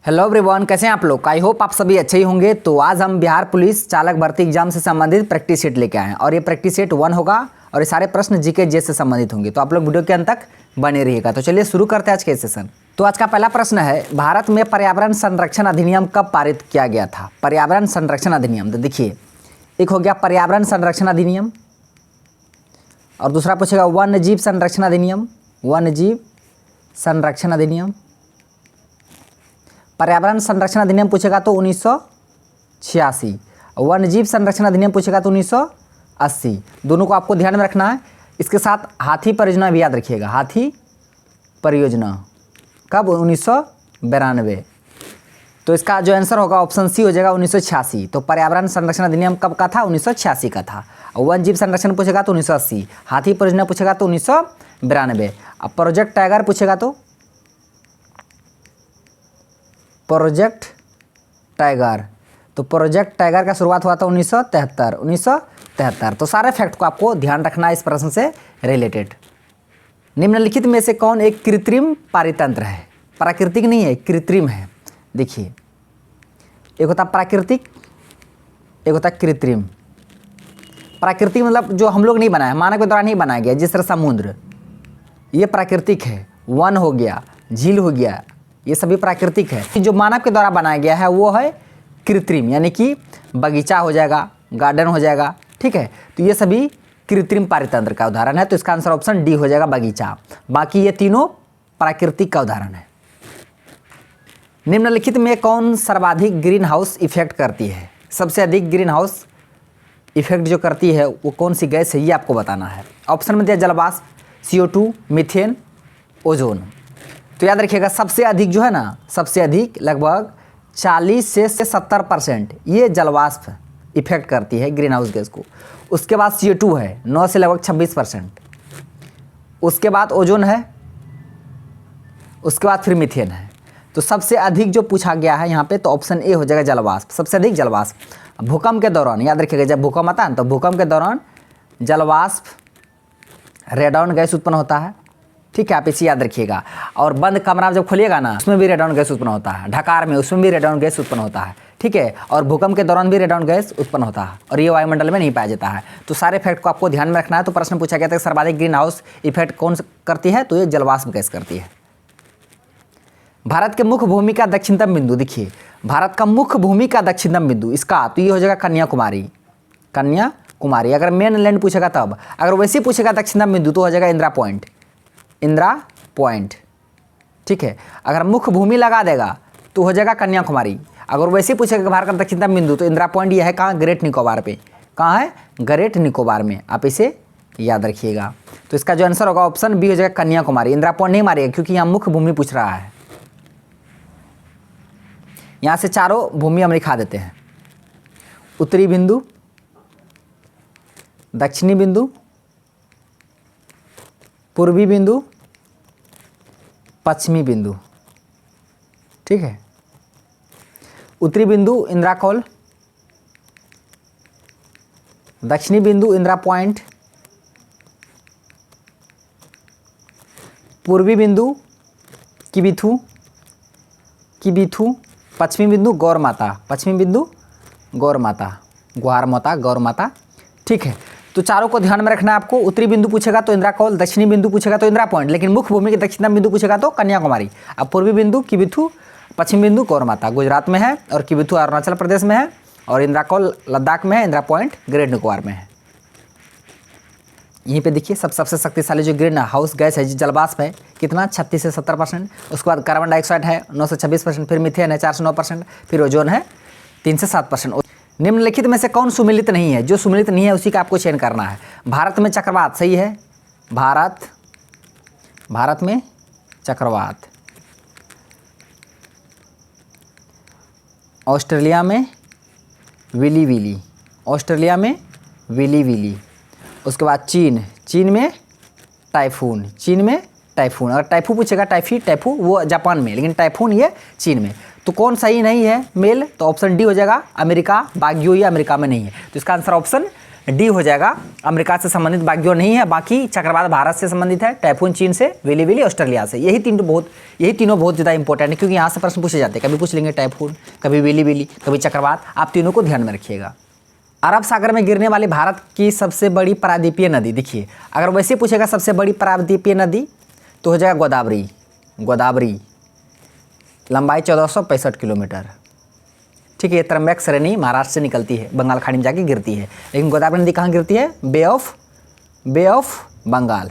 Hello everyone, कैसे हैं आप लोग। आई होप आप सभी अच्छे ही होंगे। तो आज हम बिहार पुलिस चालक भर्ती एग्जाम से संबंधित प्रैक्टिस सेट लेके आए हैं और ये प्रैक्टिस सेट 1 होगा और ये सारे प्रश्न जीके जे से संबंधित होंगे। तो आप लोग वीडियो के अंत तक बने रहिएगा। तो चलिए शुरू करते हैं आज के सेशन। तो आज का पहला प्रश्न है, भारत में पर्यावरण संरक्षण अधिनियम कब पारित किया गया था। पर्यावरण संरक्षण अधिनियम, तो देखिए एक हो गया पर्यावरण संरक्षण अधिनियम और दूसरा पूछेगा वन्य जीव संरक्षण अधिनियम। वन्य जीव संरक्षण अधिनियम, पर्यावरण संरक्षण अधिनियम पूछेगा तो 1986, वन्य जीव संरक्षण अधिनियम पूछेगा तो 1980। दोनों को आपको ध्यान में रखना है। इसके साथ हाथी परियोजना भी याद रखिएगा। हाथी परियोजना कब, 1992। तो इसका जो आंसर होगा ऑप्शन सी हो जाएगा 1986। तो पर्यावरण संरक्षण अधिनियम कब का था, 1986 का था। वन्य जीव संरक्षण पूछेगा तो 1980, हाथी परियोजना पूछेगा तो 1992। अब प्रोजेक्ट टाइगर पूछेगा तो प्रोजेक्ट टाइगर, तो प्रोजेक्ट टाइगर का शुरुआत हुआ था 1973। तो सारे फैक्ट को आपको ध्यान रखना है इस प्रश्न से रिलेटेड। निम्नलिखित में से कौन एक कृत्रिम पारितंत्र है। प्राकृतिक नहीं है, कृत्रिम है। देखिए एक होता प्राकृतिक, एक होता कृत्रिम। प्राकृतिक मतलब जो हम लोग नहीं बनाए, मानव के द्वारा नहीं बनाया गया, जिस तरह समुद्र, ये प्राकृतिक है। वन हो गया, झील हो गया, ये सभी प्राकृतिक है। जो मानव के द्वारा बनाया गया है वो है कृत्रिम, यानी कि बगीचा हो जाएगा, गार्डन हो जाएगा, ठीक है। तो ये सभी कृत्रिम पारितंत्र का उदाहरण है। तो इसका आंसर ऑप्शन डी हो जाएगा, बगीचा। बाकी ये तीनों प्राकृतिक का उदाहरण है। निम्नलिखित में कौन सर्वाधिक ग्रीन हाउस इफेक्ट करती है। सबसे अधिक ग्रीन हाउस इफेक्ट जो करती है वो कौन सी गैस है, ये आपको बताना है। ऑप्शन में दिया जलवाष्प, CO2, मीथेन, ओजोन। तो याद रखिएगा सबसे अधिक जो है ना, सबसे अधिक लगभग 40 से 70% ये जलवाष्प इफेक्ट करती है ग्रीन हाउस गैस को। उसके बाद CO2 है 9 से लगभग 26%। उसके बाद ओजोन है, उसके बाद फिर मीथेन है। तो सबसे अधिक जो पूछा गया है यहाँ पे, तो ऑप्शन ए हो जाएगा जलवाष्प, सबसे अधिक जलवाष्प। भूकंप के दौरान याद रखिएगा, जब भूकंप आता है तो भूकंप के दौरान जलवाष्प रेडॉन गैस उत्पन्न होता है, ठीक है, आप इसे याद रखिएगा। और बंद कमरा जब खोलिएगा ना, उसमें भी रेडॉन गैस उत्पन्न होता है। ढकार में उसमें भी रेडॉन गैस उत्पन्न होता है, ठीक है। और भूकंप के दौरान भी रेडॉन गैस उत्पन्न होता है और ये वायुमंडल में नहीं पाया जाता है। तो सारे फैक्ट को आपको ध्यान में रखना है। तो प्रश्न पूछा गया था सर्वाधिक ग्रीन हाउस इफेक्ट कौन करती है, तो ये जलवाष्प गैस करती है। भारत के मुख्य भूमि का दक्षिणतम बिंदु, देखिए भारत का मुख्य भूमि का दक्षिणतम बिंदु इसका, तो ये हो जाएगा कन्याकुमारी। कन्याकुमारी अगर मेन लैंड पूछेगा तब, अगर वैसे पूछेगा दक्षिणतम बिंदु तो हो जाएगा इंदिरा पॉइंट। इंदिरा पॉइंट, ठीक है। अगर मुख्य भूमि लगा देगा तो हो जाएगा कन्याकुमारी। अगर वैसे पूछेगा भारत का दक्षिणतम बिंदु तो इंदिरा पॉइंट ये है कहाँ, ग्रेट निकोबार पे। कहाँ है, ग्रेट निकोबार में। आप इसे याद रखिएगा। तो इसका जो आंसर होगा ऑप्शन बी हो जाएगा कन्याकुमारी। इंदिरा पॉइंट नहीं मारिएगा क्योंकि यहाँ मुख्य भूमि पूछ रहा है। यहाँ से चारों भूमि हम लिखा देते हैं। उत्तरी बिंदु, दक्षिणी बिंदु, पूर्वी बिंदु, पश्चिमी बिंदु, ठीक है। उत्तरी बिंदु इंदिरा कॉल, दक्षिणी बिंदु इंदिरा पॉइंट, पूर्वी बिंदु किबिथु, पश्चिमी बिंदु गौर माता, पश्चिमी बिंदु गौर माता, गुहार माता, गौर माता, ठीक है। तो चारों को ध्यान में रखना है आपको। उत्तरी बिंदु पूछेगा तो इंदिरा कॉल, दक्षिणी बिंदु पूछेगा तो इंदिरा पॉइंट, लेकिन मुख्य भूमि के दक्षिणतम बिंदु पूछेगा तो कन्याकुमारी। अब पूर्वी बिंदु किबिथु, पश्चिमी बिंदु गौर माता गुजरात में है, और किबिथु अरुणाचल प्रदेश में है, और इंदिरा कॉल लद्दाख में है, इंदिरा पॉइंट ग्रेट निकोबार में है। यहीं पे देखिए सबसे शक्तिशाली जो ग्रीन हाउस गैस है, जो जलवाष्प है, कितना 36 से 70%। उसके बाद कार्बन डाइऑक्साइड है 9 से 26%, फिर मीथेन है 4 से 9%, फिर ओजोन है 3 से 7%। निम्नलिखित में से कौन सुमेलित नहीं है। जो सुमेलित नहीं है उसी का आपको चयन करना है। भारत में चक्रवात सही है, भारत में चक्रवात। ऑस्ट्रेलिया में विली, ऑस्ट्रेलिया में विली। उसके बाद चीन में टाइफून, अगर टाइफून पूछेगा, टाइफू वो जापान में, लेकिन टाइफून ये चीन में। तो कौन सही नहीं है मेल, तो ऑप्शन डी हो जाएगा अमेरिका। बाग्यो ये अमेरिका में नहीं है। तो इसका आंसर ऑप्शन डी हो जाएगा अमेरिका से संबंधित, बाकी और नहीं है। बाकी चक्रवात भारत से संबंधित है, टाइफून चीन से, वेली ऑस्ट्रेलिया से। यही तीनों बहुत ज़्यादा इंपॉर्टेंट है, क्योंकि यहाँ से प्रश्न पूछे जाते हैं। कभी पूछ लेंगे टाइफून, कभी वेली, कभी चक्रवात। आप तीनों को ध्यान में रखिएगा। अरब सागर में गिरने वाली भारत की सबसे बड़ी प्रायद्वीपीय नदी, देखिए अगर वैसे पूछेगा सबसे बड़ी प्रायद्वीपीय नदी तो हो जाएगा गोदावरी, लंबाई 1465 किलोमीटर। ठीक है, ये त्र्यंबक श्रेणी महाराष्ट्र से निकलती है, बंगाल खाड़ी में जाके गिरती है। लेकिन गोदावरी नदी कहाँ गिरती है? बे ऑफ बंगाल।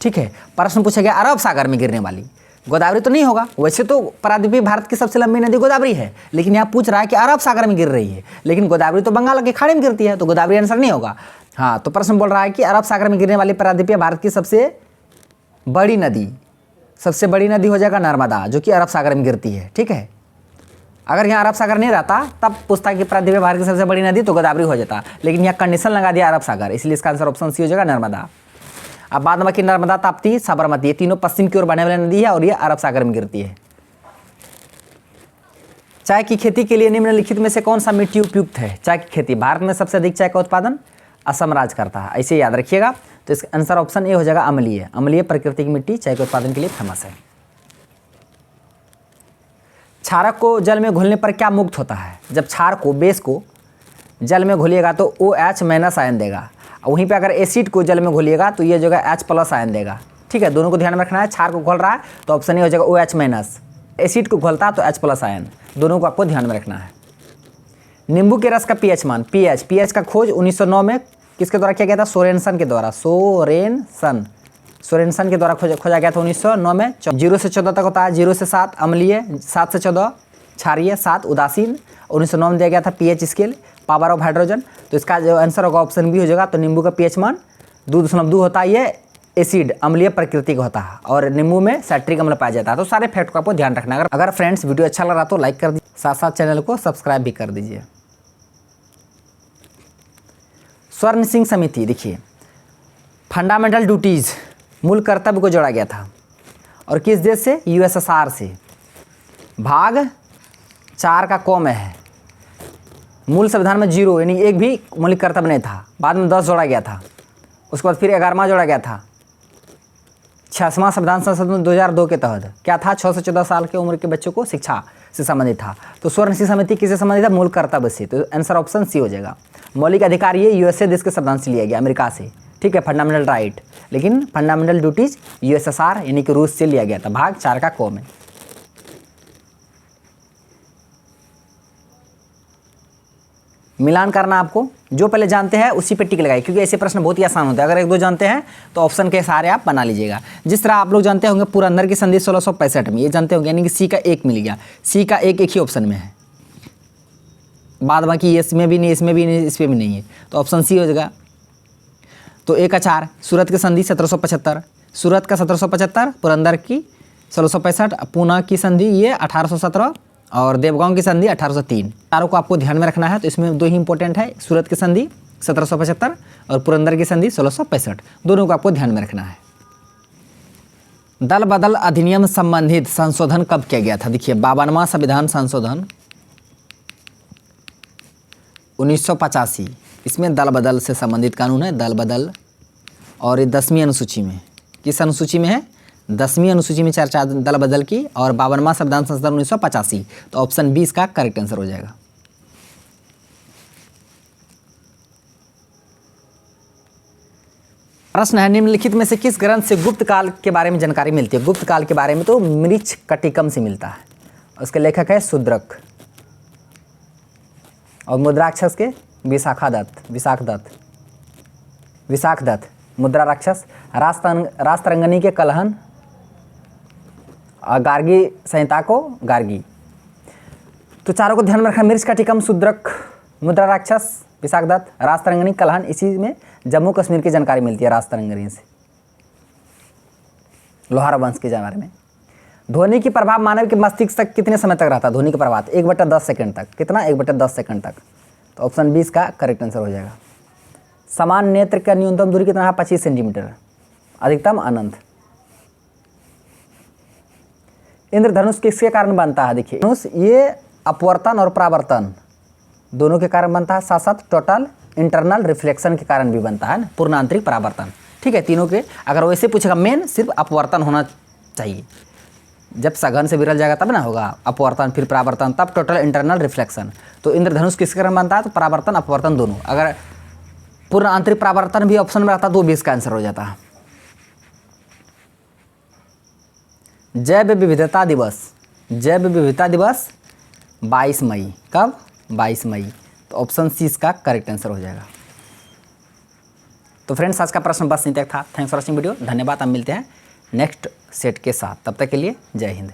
ठीक है, प्रश्न पूछा गया अरब सागर में गिरने वाली, गोदावरी तो नहीं होगा। वैसे तो प्रायद्वीपीय भारत की सबसे लंबी नदी गोदावरी है, लेकिन यहाँ पूछ रहा है कि अरब सागर में गिर रही है, लेकिन गोदावरी तो बंगाल की खाड़ी में गिरती है, तो गोदावरी आंसर नहीं होगा। हाँ, तो प्रश्न बोल रहा है कि अरब सागर में गिरने वाली प्रायद्वीपीय भारत की सबसे बड़ी नदी हो जाएगा नर्मदा, जो कि अरब सागर में गिरती है। ठीक है, अगर यहाँ अरब सागर नहीं रहता तब पूछता कि प्रायद्वीपीय भारत की सबसे बड़ी नदी, तो गोदावरी हो जाता, लेकिन यहाँ कंडीशन लगा दिया अरब सागर, इसलिए इसका आंसर ऑप्शन सी हो जाएगा नर्मदा। अब बाद में कि नर्मदा, ताप्ती, साबरमती, ये तीनों पश्चिम की ओर बहने वाली नदी है और ये अरब सागर में गिरती है। चाय की खेती के लिए निम्नलिखित में से कौन सा मिट्टी उपयुक्त है? चाय की खेती, भारत में सबसे अधिक चाय का उत्पादन असम राज्य करता है, ऐसे याद रखिएगा। तो इसका आंसर ऑप्शन ए हो जाएगा अम्लीय प्रकृति की मिट्टी चाय के उत्पादन के लिए फेमस है। क्षारक को जल में घुलने पर क्या मुक्त होता है? जब क्षार को, बेस को जल में घुलिएगा तो OH- आयन देगा, वहीं पे अगर एसिड को जल में घुलिएगा तो ये जगह H+ आयन देगा। ठीक है, दोनों को ध्यान में रखना है। क्षार को घोल रहा है तो ऑप्शन ए हो जाएगा OH-, एसिड को घोलता है तो H+ आयन, दोनों को आपको ध्यान में रखना है। नींबू के रस का pH मान, pH का खोज 1909 में किसके द्वारा किया गया था? सोरेनसन के द्वारा खोजा गया था 1909 में। 0 से 14 तक होता है, 0 से 7 अम्लीय, 7 से 14 क्षारीय, 7 उदासीन। 1909 में दिया गया था pH scale, power of hydrogen. तो इसका जो आंसर होगा ऑप्शन बी हो जाएगा। तो नींबू का pH मान 2.2 होता है, ये एसिड अम्लीय प्रकृति का होता है, और नींबू में साइट्रिक अम्ल पाया जाता है। तो सारे फैक्ट को आपको ध्यान रखना है। अगर फ्रेंड्स वीडियो अच्छा लग रहा तो लाइक कर दीजिए, साथ साथ चैनल को सब्सक्राइब भी कर दीजिए। स्वर्ण सिंह समिति, देखिए फंडामेंटल ड्यूटीज़, मूल कर्तव्य को जोड़ा गया था, और किस देश से? USSR से। भाग 4 का कॉम है। मूल संविधान में 0 यानी एक भी मौलिक कर्तव्य नहीं था, बाद में 10 जोड़ा गया था, उसके बाद फिर 11वां जोड़ा गया था। 66वां संविधान संशोधन 2002 के तहत क्या था? 6 से 14 साल की उम्र के बच्चों को शिक्षा से संबंधित था। तो स्वर्ण सिंह समिति किससे संबंधित है? मूल कर्तव्य से। तो आंसर ऑप्शन सी हो जाएगा। मौलिक अधिकार ये USA देश के संविधान से लिया गया, अमेरिका से। ठीक है, फंडामेंटल राइट, लेकिन फंडामेंटल ड्यूटीज USSR यानी कि रूस से लिया गया था। भाग 4 का कॉम है। मिलान करना आपको, जो पहले जानते हैं उसी पे टिक लगाइए, क्योंकि ऐसे प्रश्न बहुत ही आसान होते हैं। अगर 1-2 जानते हैं तो ऑप्शन के सहारे आप बना लीजिएगा। जिस तरह आप लोग जानते होंगे पुरंदर की संधि 1665 में, ये जानते होंगे, यानी कि सी का 1 मिल गया। सी का 1 ही ऑप्शन में है, बाद बाकी इसमें भी नहीं, इसमें भी नहीं, इसमें भी नहीं है, तो ऑप्शन सी हो जाएगा। तो 1 का 4, सूरत की संधि 1775, सूरत का 1775, पुरंदर की 1665, पूना की संधि ये 1817 और देवगांव की संधि 1803। चारों को आपको ध्यान में रखना है। तो इसमें 2 ही इंपॉर्टेंट है, सूरत की संधि 1775 और पुरंदर की संधि 1665, दोनों को आपको ध्यान में रखना है। दल बदल अधिनियम संबंधित संशोधन कब किया गया था? देखिए 52वां संविधान संशोधन 1985, इसमें दल बदल से संबंधित कानून है, दल बदल। और ये 10वीं अनुसूची में, किस अनुसूची में है? 10वीं अनुसूची में चर्चा दल बदल की, और 52वां संविधान संशोधन 1985। तो ऑप्शन बी इसका करेक्ट आंसर हो जाएगा। प्रश्न है, निम्नलिखित में से किस ग्रंथ से गुप्त काल के बारे में जानकारी मिलती है? गुप्त काल के बारे में तो मृच्छकटिकम से मिलता है, उसके लेखक है शूद्रक, और मुद्राक्षस के विशाख दत्त मुद्रा राक्षस। रास्तरंगनी के कलहन, गार्गी संहिता को गार्गी। तो चारों को ध्यान में रखना, मृच्छकटिकम, शूद्रक, मुद्रा राक्षस, विशाख दत्त, रास्तरंगनी, कलहन। इसी में जम्मू कश्मीर की जानकारी मिलती है रास्तरंगनी से, लोहार वंश के बारे में। ध्वनि की प्रभाव मानव के मस्तिष्क तक कितने समय तक रहता है? ध्वनि का प्रभाव 1/10 सेकंड तक। कितना? 1/10 सेकंड तक। तो ऑप्शन 20 का करेक्ट आंसर हो जाएगा। समान नेत्र का न्यूनतम दूरी कितना है? 25 सेंटीमीटर, अधिकतम अनंत। इंद्रधनुष किसके कारण बनता है? देखिए धनुष ये अपवर्तन और परावर्तन दोनों के कारण बनता है, साथ साथ टोटल इंटरनल रिफ्लेक्शन के कारण भी बनता है ना, पूर्ण आंतरिक परावर्तन। ठीक है, तीनों के अगर वैसे पूछेगा मेन सिर्फ अपवर्तन होना चाहिए, जब सघन से विरल जाएगा तब ना होगा अपवर्तन फिर परावर्तन, तब टोटल इंटरनल रिफ्लेक्शन। तो इंद्रधनुष किसके कारण बनता है, तो परावर्तन अपवर्तन दोनों। अगर पूर्ण आंतरिक परावर्तन भी ऑप्शन में रहता तो 20 का आंसर हो जाता है। जैव विविधता दिवस, जैव विविधता दिवस 22 मई, कब 22 मई, तो ऑप्शन सी इसका करेक्ट आंसर हो जाएगा। तो फ्रेंड्स आज का प्रश्न बस नहीं तक था। थैंक्स फॉर वॉचिंग वीडियो, धन्यवाद। हम मिलते हैं नेक्स्ट सेट के साथ, तब तक के लिए जय हिंद।